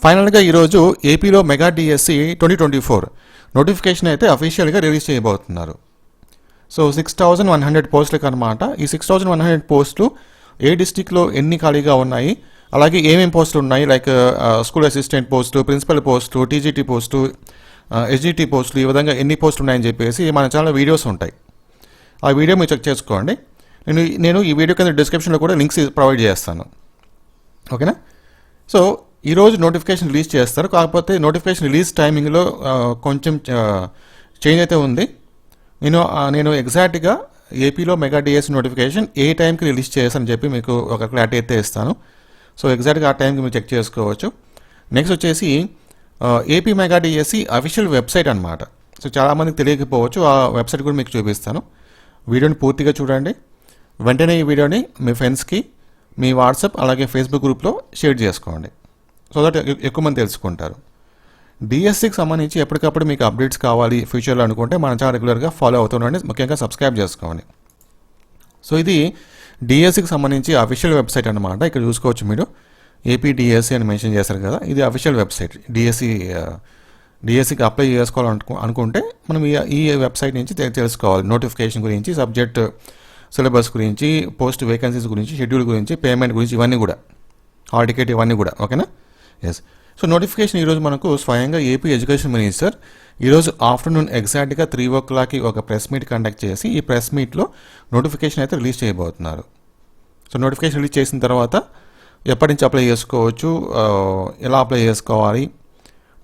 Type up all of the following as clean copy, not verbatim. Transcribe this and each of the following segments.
ఫైనల్గా ఈరోజు ఏపీలో మెగా డిఎస్సి 2024 నోటిఫికేషన్ అయితే అఫీషియల్గా రిలీజ్ చేయబోతున్నారు. సో 6100 పోస్టులకు అనమాట. ఈ 6100 పోస్టులు ఏ డిస్టిక్లో ఎన్ని ఖాళీగా ఉన్నాయి, అలాగే ఏమేమి పోస్టులు ఉన్నాయి, like school assistant post, principal post, TGT post, SGT పోస్టులు, ఈ విధంగా ఎన్ని పోస్టులు ఉన్నాయని చెప్పేసి మన ఛానల్లో వీడియోస్ ఉంటాయి. ఆ వీడియో మీరు చెక్ చేసుకోండి. నేను ఈ వీడియో కింద డిస్క్రిప్షన్లో కూడా లింక్స్ ప్రొవైడ్ చేస్తాను. ఓకేనా? సో ఈరోజు నోటిఫికేషన్ రిలీజ్ చేస్తారు. కాకపోతే నోటిఫికేషన్ రిలీజ్ టైమింగ్లో కొంచెం చేంజ్ అయితే ఉంది. నేను ఎగ్జాక్ట్గా ఏపీలో మెగా డిఎస్సి నోటిఫికేషన్ ఏ టైంకి రిలీజ్ చేస్తానని చెప్పి మీకు ఒక క్లారిటీ అయితే ఇస్తాను. సో ఎగ్జాక్ట్గా ఆ టైంకి మీరు చెక్ చేసుకోవచ్చు. నెక్స్ట్ వచ్చేసి AP mega DSC official website అనమాట. సో చాలామందికి తెలియకపోవచ్చు, ఆ వెబ్సైట్ కూడా మీకు చూపిస్తాను. వీడియోని పూర్తిగా చూడండి. వెంటనే ఈ వీడియోని మీ ఫ్రెండ్స్కి, మీ వాట్సాప్ అలాగే ఫేస్బుక్ గ్రూప్లో షేర్ చేసుకోండి. సో దట్ ఎక్కువ మంది తెలుసుకుంటారు. డిఎస్సికి సంబంధించి ఎప్పటికప్పుడు మీకు అప్డేట్స్ కావాలి ఫ్యూచర్లో అనుకుంటే మన ఛానల్ రెగ్యులర్గా ఫాలో అవుతుండండి. ముఖ్యంగా సబ్స్క్రైబ్ చేసుకోండి. సో ఇది డిఎస్సికి సంబంధించి అఫీషియల్ వెబ్సైట్ అనమాట. ఇక్కడ చూసుకోవచ్చు మీరు, ఏపీ డిఎస్సి అని మెన్షన్ చేశారు కదా, ఇది అఫీషియల్ వెబ్సైట్. డిఎస్సికి అప్లై అనుకుంటే మనం ఈ వెబ్సైట్ నుంచి తెలుసుకోవాలి. నోటిఫికేషన్ గురించి, సబ్జెక్ట్ సిలబస్ గురించి, పోస్ట్ వేకెన్సీస్ గురించి, షెడ్యూల్ గురించి, పేమెంట్ గురించి, ఇవన్నీ కూడా, హాల్ టికెట్ ఇవన్నీ కూడా. ఓకేనా? ఎస్. సో నోటిఫికేషన్ ఈరోజు మనకు స్వయంగా ఏపీ ఎడ్యుకేషన్ మినిస్టర్ ఈరోజు ఆఫ్టర్నూన్ ఎగ్జాక్ట్గా 3 o'clockకి ఒక ప్రెస్ మీట్ కండక్ట్ చేసి ఈ ప్రెస్ మీట్లో నోటిఫికేషన్ అయితే రిలీజ్ చేయబోతున్నారు. సో నోటిఫికేషన్ రిలీజ్ చేసిన తర్వాత ఎప్పటి నుంచి అప్లై చేసుకోవచ్చు, ఎలా అప్లై చేసుకోవాలి,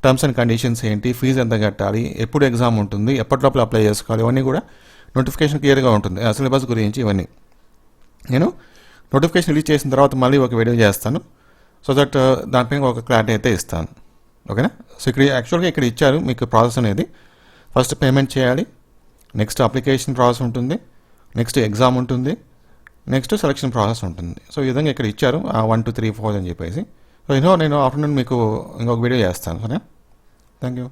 టర్మ్స్ అండ్ కండిషన్స్ ఏంటి, ఫీజు ఎంత కట్టాలి, ఎప్పుడు ఎగ్జామ్ ఉంటుంది, ఎప్పటిలోపల అప్లై చేసుకోవాలి, ఇవన్నీ కూడా నోటిఫికేషన్ క్లియర్గా ఉంటుంది. సిలబస్ గురించి ఇవన్నీ నేను నోటిఫికేషన్ రిలీజ్ చేసిన తర్వాత మళ్ళీ ఒక వీడియో చేస్తాను. సో దట్ దానిపైన ఒక క్లారిటీ అయితే ఇస్తాను. ఓకేనా? సో ఇక్కడ యాక్చువల్గా ఇక్కడ ఇచ్చారు మీకు ప్రాసెస్ అనేది. ఫస్ట్ పేమెంట్ చేయాలి, నెక్స్ట్ అప్లికేషన్ ప్రాసెస్ ఉంటుంది, నెక్స్ట్ ఎగ్జామ్ ఉంటుంది, నెక్స్ట్ సెలక్షన్ ప్రాసెస్ ఉంటుంది. సో ఈ విధంగా ఇక్కడ ఇచ్చారు 1 2 3 4 అని చెప్పేసి. సో నేను ఆఫ్టర్నూన్ మీకు ఇంకొక వీడియో చేస్తాను. సరే, థ్యాంక్ యూ.